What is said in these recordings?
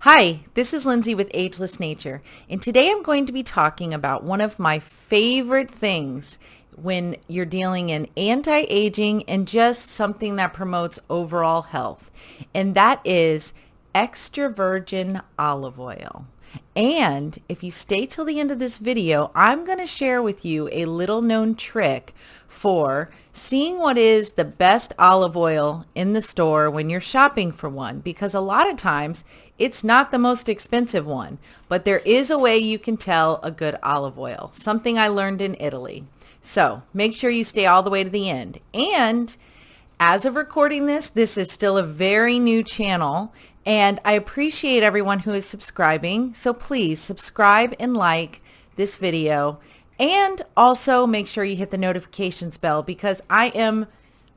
Hi, this is Lindsay with Ageless Nature, and today I'm going to be talking about one of my favorite things when you're dealing in anti-aging and just something that promotes overall health, and that is extra virgin olive oil. And if you stay till the end of this video, I'm going to share with you a little known trick for seeing what is the best olive oil in the store when you're shopping for one, because a lot of times it's not the most expensive one, but there is a way you can tell a good olive oil, something I learned in Italy. So make sure you stay all the way to the end. And as of recording this, this is still a very new channel, and I appreciate everyone who is subscribing. So please subscribe and like this video, and also make sure you hit the notifications bell because I am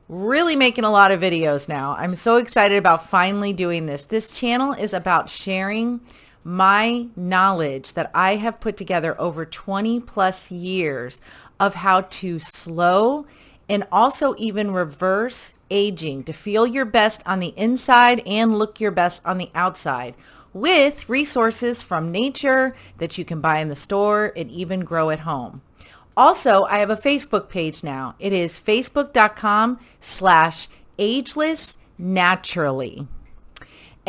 really making a lot of videos now. I'm so excited about finally doing this. This channel is about sharing my knowledge that I have put together over 20 plus years of how to slow and also even reverse aging to feel your best on the inside and look your best on the outside, with resources from nature that you can buy in the store and even grow at home. Also, I have a Facebook page now. It is facebook.com/agelessnaturally.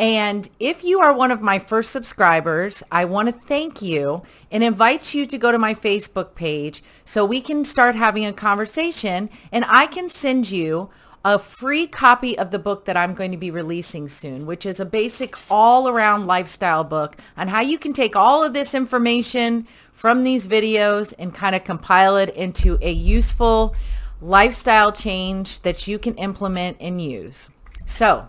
And if you are one of my first subscribers, I want to thank you and invite you to go to my Facebook page so we can start having a conversation, and I can send you a free copy of the book that I'm going to be releasing soon, which is a basic all-around lifestyle book on how you can take all of this information from these videos and kind of compile it into a useful lifestyle change that you can implement and use. So,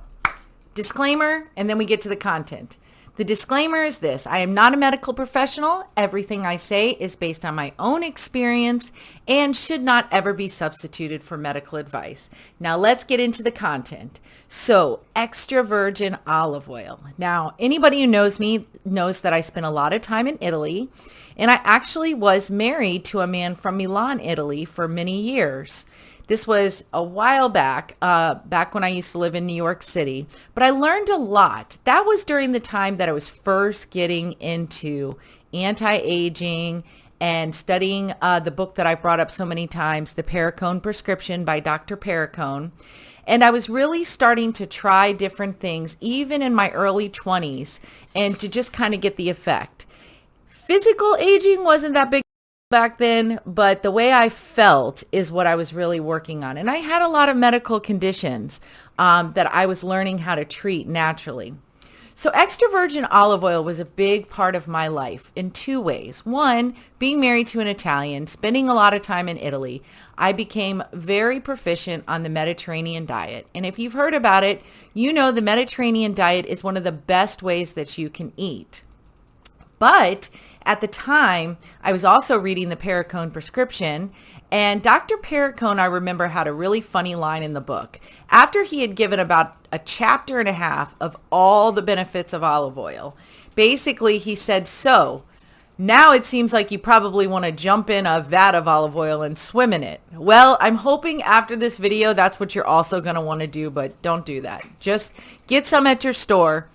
disclaimer, and then we get to the content. The disclaimer is this: I am not a medical professional. Everything I say is based on my own experience and should not ever be substituted for medical advice. Now let's get into the content. So, extra virgin olive oil. Now, anybody who knows me knows that I spent a lot of time in Italy, and I actually was married to a man from Milan, Italy for many years. This was a while back, back when I used to live in New York City, but I learned a lot. That was during the time that I was first getting into anti-aging and studying the book that I brought up so many times, The Perricone Prescription by Dr. Perricone. And I was really starting to try different things, even in my early 20s, and to just kind of get the effect. Physical aging wasn't that big back then, but the way I felt is what I was really working on. And I had a lot of medical conditions that I was learning how to treat naturally. So extra virgin olive oil was a big part of my life in two ways. One, being married to an Italian, spending a lot of time in Italy, I became very proficient on the Mediterranean diet. And if you've heard about it, you know the Mediterranean diet is one of the best ways that you can eat. But at the time, I was also reading the Perricone Prescription, and Dr. Perricone, I remember, had a really funny line in the book. After he had given about a chapter and a half of all the benefits of olive oil, basically he said, so now it seems like you probably want to jump in a vat of olive oil and swim in it. Well, I'm hoping after this video, that's what you're also going to want to do, but don't do that. Just get some at your store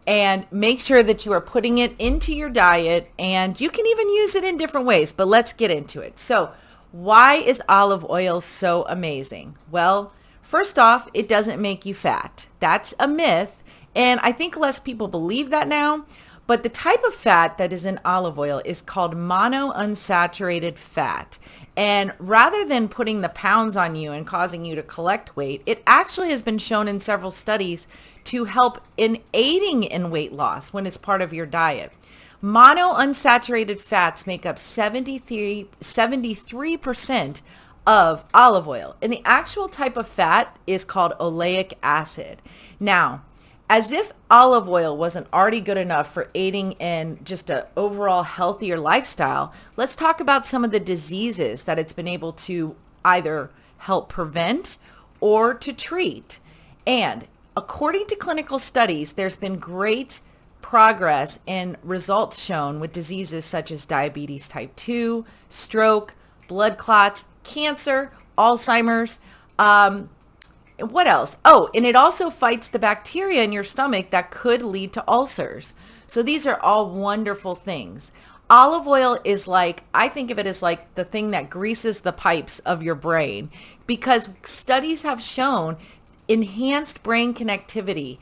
and make sure that you are putting it into your diet, and you can even use it in different ways, but let's get into it. So why is olive oil so amazing? Well, first off, it doesn't make you fat. That's a myth, and I think less people believe that now, but the type of fat that is in olive oil is called monounsaturated fat. And rather than putting the pounds on you and causing you to collect weight, it actually has been shown in several studies to help in aiding in weight loss when it's part of your diet. Monounsaturated fats make up 73% of olive oil. And the actual type of fat is called oleic acid. Now, as if olive oil wasn't already good enough for aiding in just an overall healthier lifestyle, let's talk about some of the diseases that it's been able to either help prevent or to treat. And according to clinical studies, there's been great progress and results shown with diseases such as diabetes type 2, stroke, blood clots, cancer, Alzheimer's, what else? Oh, and it also fights the bacteria in your stomach that could lead to ulcers. So these are all wonderful things. Olive oil is like, I think of it as like the thing that greases the pipes of your brain, because studies have shown enhanced brain connectivity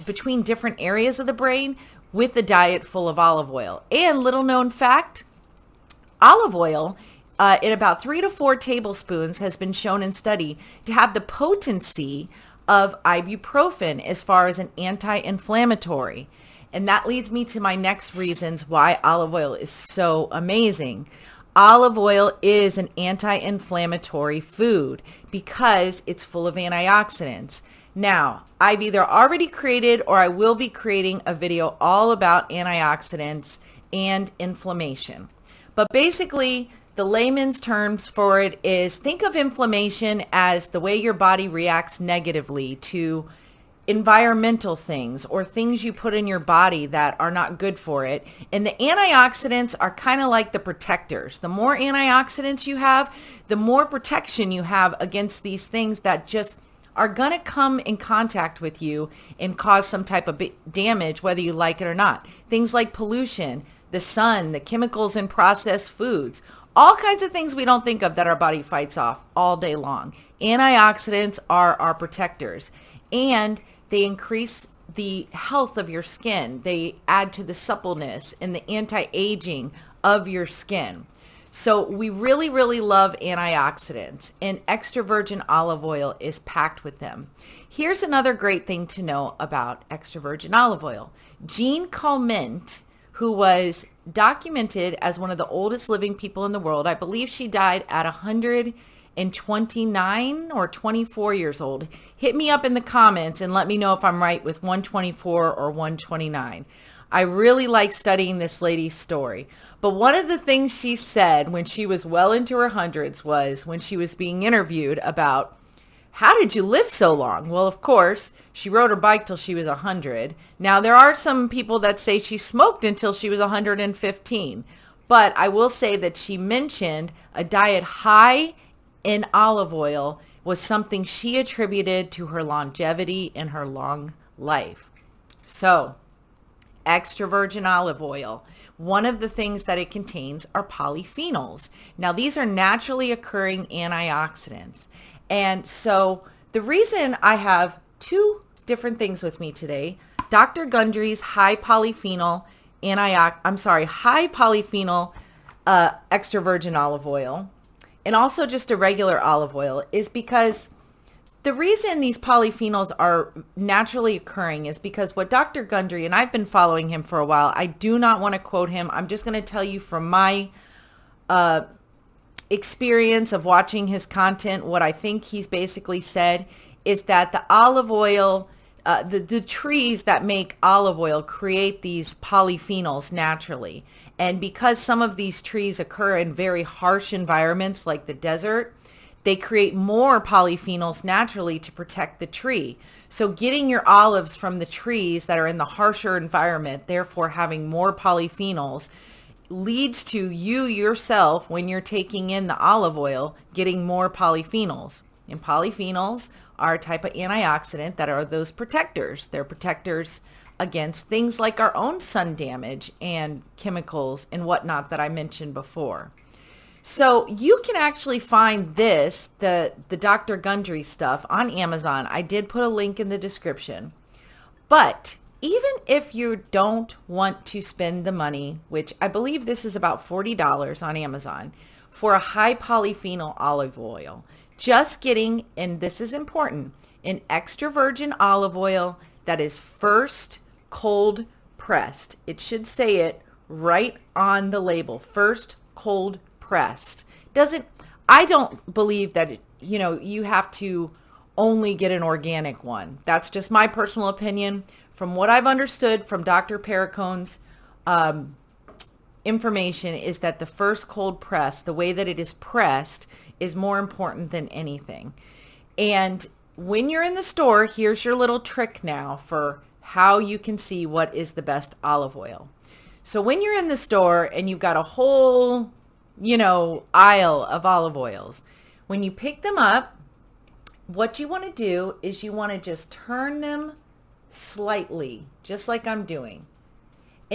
between different areas of the brain with a diet full of olive oil. And little known fact, olive oil in about 3 to 4 tablespoons has been shown in study to have the potency of ibuprofen as far as an anti-inflammatory. And that leads me to my next reasons why olive oil is so amazing. Olive oil is an anti-inflammatory food because it's full of antioxidants. Now, I've either already created or I will be creating a video all about antioxidants and inflammation. But basically, the layman's terms for it is, think of inflammation as the way your body reacts negatively to environmental things or things you put in your body that are not good for it. And the antioxidants are kind of like the protectors. The more antioxidants you have, the more protection you have against these things that just are going to come in contact with you and cause some type of damage, whether you like it or not. Things like pollution, the sun, the chemicals in processed foods, all kinds of things we don't think of that our body fights off all day long. Antioxidants are our protectors, and they increase the health of your skin. They add to the suppleness and the anti-aging of your skin. So we really, really love antioxidants, and extra virgin olive oil is packed with them. Here's another great thing to know about extra virgin olive oil. Jean Calment, who was documented as one of the oldest living people in the world, I believe she died at 129 or 24 years old. Hit me up in the comments and let me know if I'm right with 124 or 129. I really like studying this lady's story. But one of the things she said when she was well into her hundreds was when she was being interviewed about, how did you live so long? Well, of course, she rode her bike till she was 100. Now, there are some people that say she smoked until she was 115. But I will say that she mentioned a diet high in olive oil was something she attributed to her longevity and her long life. So, extra virgin olive oil, one of the things that it contains are polyphenols. Now, these are naturally occurring antioxidants. And so the reason I have 2 different things with me today, Dr. Gundry's high polyphenol extra virgin olive oil, and also just a regular olive oil, is because the reason these polyphenols are naturally occurring is because what Dr. Gundry, and I've been following him for a while, I do not want to quote him. I'm just going to tell you from my experience of watching his content, what I think he's basically said is that the olive oil, the trees that make olive oil create these polyphenols naturally. And because some of these trees occur in very harsh environments like the desert, they create more polyphenols naturally to protect the tree. So getting your olives from the trees that are in the harsher environment, therefore having more polyphenols, leads to you yourself, when you're taking in the olive oil, getting more polyphenols. And polyphenols are a type of antioxidant that are those protectors. They're protectors against things like our own sun damage and chemicals and whatnot that I mentioned before. So you can actually find this, the Dr. Gundry stuff, on Amazon. I did put a link in the description. But even if you don't want to spend the money, which I believe this is about $40 on Amazon, for a high polyphenol olive oil, just getting, and this is important, an extra virgin olive oil that is first cold pressed. It should say it right on the label, first cold pressed. I don't believe that you have to only get an organic one. That's just my personal opinion. From what I've understood from Dr. Pericone's information is that the first cold press, the way that it is pressed, is more important than anything. And when you're in the store, here's your little trick now for how you can see what is the best olive oil. So when you're in the store and you've got a whole, aisle of olive oils, when you pick them up, what you want to do is you want to just turn them slightly, just like I'm doing.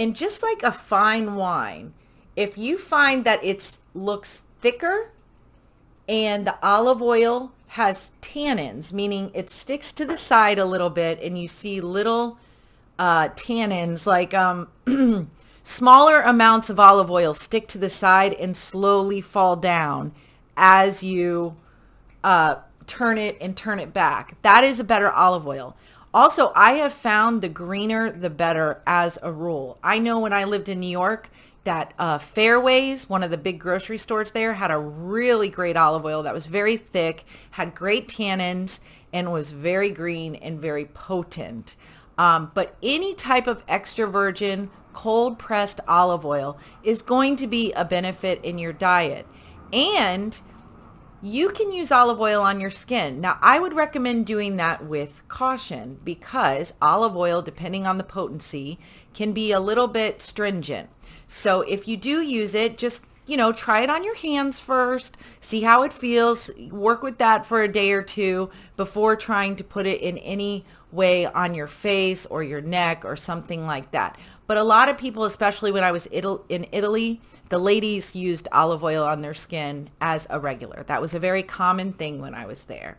And just like a fine wine, if you find that it looks thicker and the olive oil has tannins, meaning it sticks to the side a little bit and you see little tannins, like smaller amounts of olive oil stick to the side and slowly fall down as you turn it back. That is a better olive oil. Also, I have found the greener the better as a rule. I know when I lived in New York that Fairways, one of the big grocery stores there, had a really great olive oil that was very thick, had great tannins, and was very green and very potent. But any type of extra virgin cold pressed olive oil is going to be a benefit in your diet. And you can use olive oil on your skin. Now, I would recommend doing that with caution because olive oil, depending on the potency, can be a little bit stringent. So if you do use it, just, try it on your hands first, see how it feels, work with that for a day or two before trying to put it in any way on your face or your neck or something like that. But a lot of people, especially when I was in Italy, the ladies used olive oil on their skin as a regular. That was a very common thing when I was there.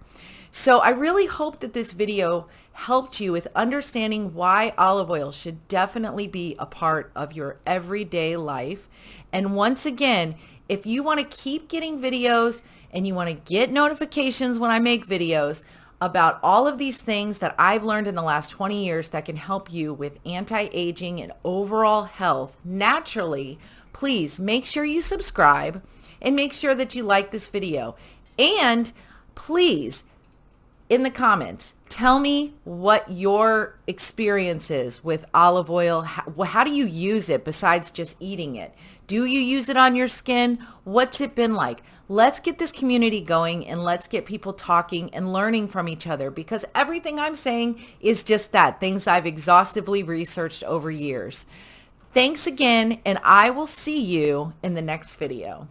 So I really hope that this video helped you with understanding why olive oil should definitely be a part of your everyday life. And once again, if you want to keep getting videos and you want to get notifications when I make videos about all of these things that I've learned in the last 20 years that can help you with anti-aging and overall health naturally, please make sure you subscribe and make sure that you like this video. And please, in the comments, tell me what your experience is with olive oil. How do you use it besides just eating it? Do you use it on your skin? What's it been like? Let's get this community going and let's get people talking and learning from each other, because everything I'm saying is just that, things I've exhaustively researched over years. Thanks again, and I will see you in the next video.